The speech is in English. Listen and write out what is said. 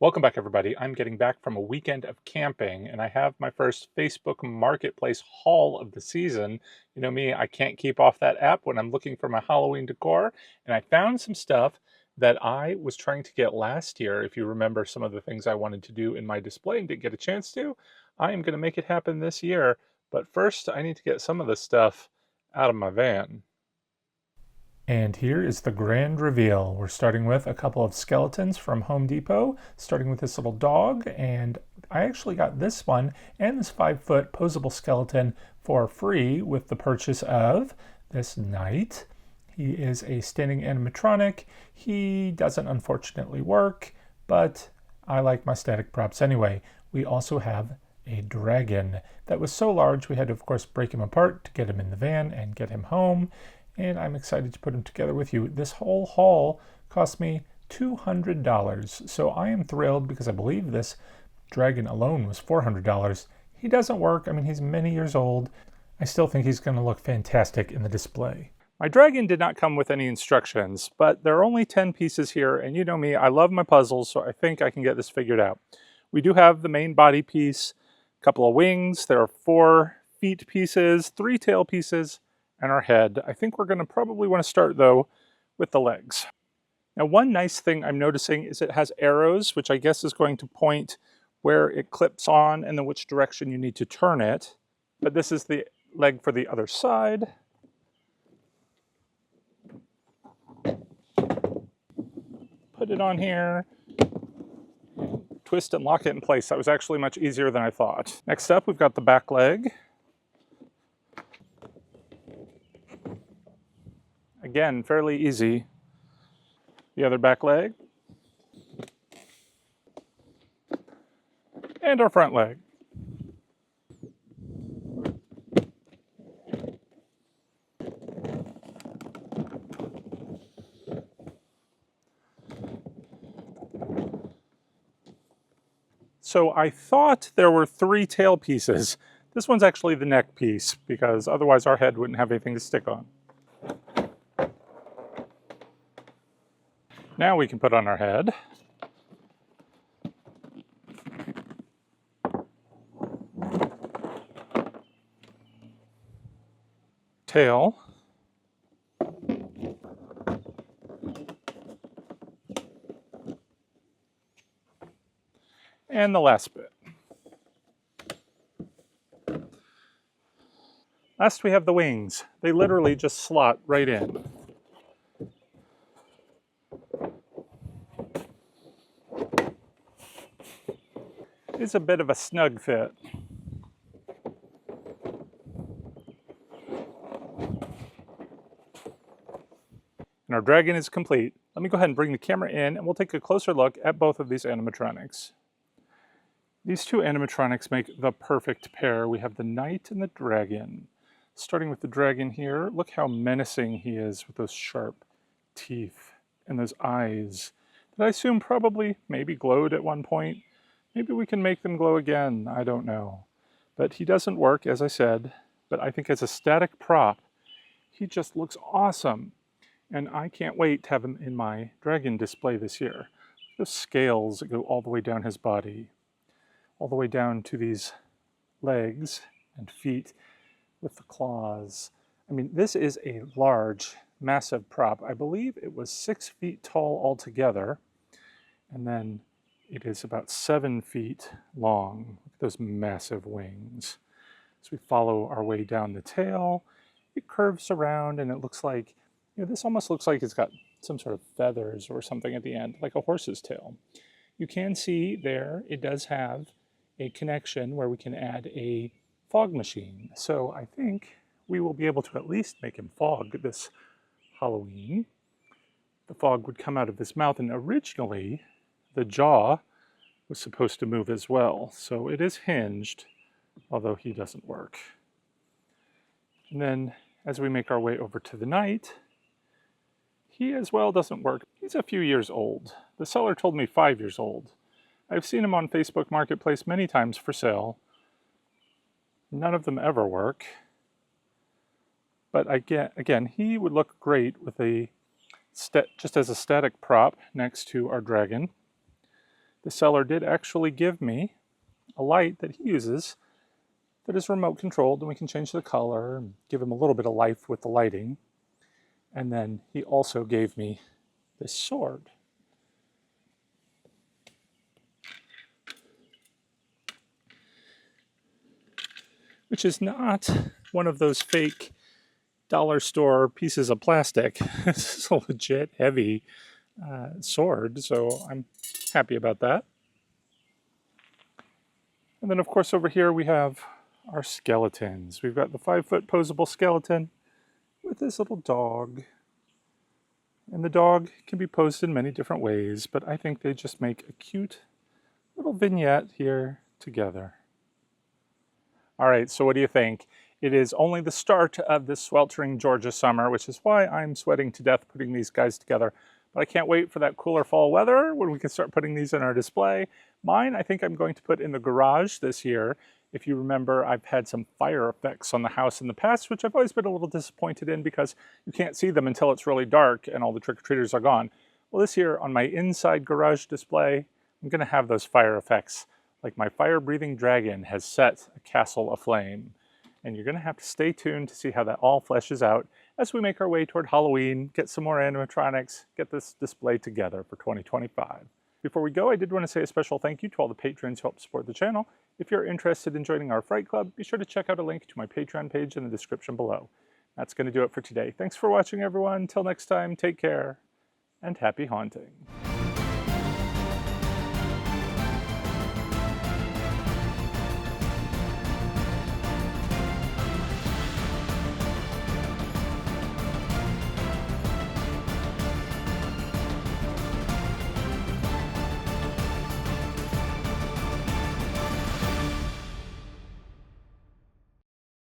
Welcome back, everybody. I'm getting back from a weekend of camping, and I have my first Facebook Marketplace haul of the season. You know me, I can't keep off that app when I'm looking for my Halloween decor, and I found some stuff that I was trying to get last year. If you remember some of the things I wanted to do in my display and didn't get a chance to, I am going to make it happen this year. But first, I need to get some of this stuff out of my van. And here is the grand reveal. We're starting with a couple of skeletons from Home Depot, starting with this little dog, and I actually got this one and this 5-foot posable skeleton for free with the purchase of this knight. He is a standing animatronic. He doesn't unfortunately work, but I like my static props anyway. We also have a dragon that was so large we had to, of course, break him apart to get him in the van and get him home. And I'm excited to put them together with you. This whole haul cost me $200, so I am thrilled because I believe this dragon alone was $400. He doesn't work. I mean, he's many years old. I still think he's going to look fantastic in the display. My dragon did not come with any instructions, but there are only 10 pieces here, and you know me, I love my puzzles, so I think I can get this figured out. We do have the main body piece, a couple of wings. There are 4 feet pieces, 3 tail pieces, and our head. I think we're going to probably want to start, though, with the legs. Now, one nice thing I'm noticing is it has arrows, which I guess is going to point where it clips on and then which direction you need to turn it. But this is the leg for the other side. Put it on here. Twist and lock it in place. That was actually much easier than I thought. Next up, we've got the back leg. Again, fairly easy. The other back leg. And our front leg. So I thought there were 3 tail pieces. This one's actually the neck piece, because otherwise our head wouldn't have anything to stick on. Now we can put on our head. Tail. And the last bit. Last we have the wings. They literally just slot right in. It's a bit of a snug fit. And our dragon is complete. Let me go ahead and bring the camera in and we'll take a closer look at both of these animatronics. These 2 animatronics make the perfect pair. We have the knight and the dragon. Starting with the dragon here, look how menacing he is with those sharp teeth and those eyes that I assume probably maybe glowed at one point. Maybe we can make them glow again, I don't know. But he doesn't work, as I said, but I think as a static prop, he just looks awesome. And I can't wait to have him in my dragon display this year. The scales that go all the way down his body, all the way down to these legs and feet with the claws. I mean, this is a large, massive prop. I believe it was 6 feet tall altogether, and then it is about 7 feet long, with those massive wings. As we follow our way down the tail, it curves around and it looks like, you know, this almost looks like it's got some sort of feathers or something at the end, like a horse's tail. You can see there, it does have a connection where we can add a fog machine. So I think we will be able to at least make him fog this Halloween. The fog would come out of his mouth, and originally the jaw was supposed to move as well. So it is hinged, although he doesn't work. And then as we make our way over to the knight, he as well doesn't work. He's a few years old. The seller told me 5 years old. I've seen him on Facebook Marketplace many times for sale. None of them ever work. But again, he would look great with a just as a static prop next to our dragon. the seller did actually give me a light that he uses that is remote controlled, and we can change the color and give him a little bit of life with the lighting. And then he also gave me this sword. Which is not one of those fake dollar store pieces of plastic. This is a legit heavy sword, so I'm happy about that. And then of course over here we have our skeletons. We've got the 5-foot posable skeleton with this little dog. And the dog can be posed in many different ways, but I think they just make a cute little vignette here together. All right, so what do you think? It is only the start of this sweltering Georgia summer, which is why I'm sweating to death putting these guys together. But I can't wait for that cooler fall weather when we can start putting these in our display. Mine, I think I'm going to put in the garage this year. If you remember, I've had some fire effects on the house in the past, which I've always been a little disappointed in because you can't see them until it's really dark and all the trick-or-treaters are gone. Well, this year on my inside garage display, I'm going to have those fire effects. Like my fire-breathing dragon has set a castle aflame. And you're going to have to stay tuned to see how that all fleshes out as we make our way toward Halloween, get some more animatronics, get this display together for 2025. Before we go, I did want to say a special thank you to all the patrons who help support the channel. If you're interested in joining our Fright Club, be sure to check out a link to my Patreon page in the description below. That's going to do it for today. Thanks for watching, everyone. Until next time, take care, and happy haunting.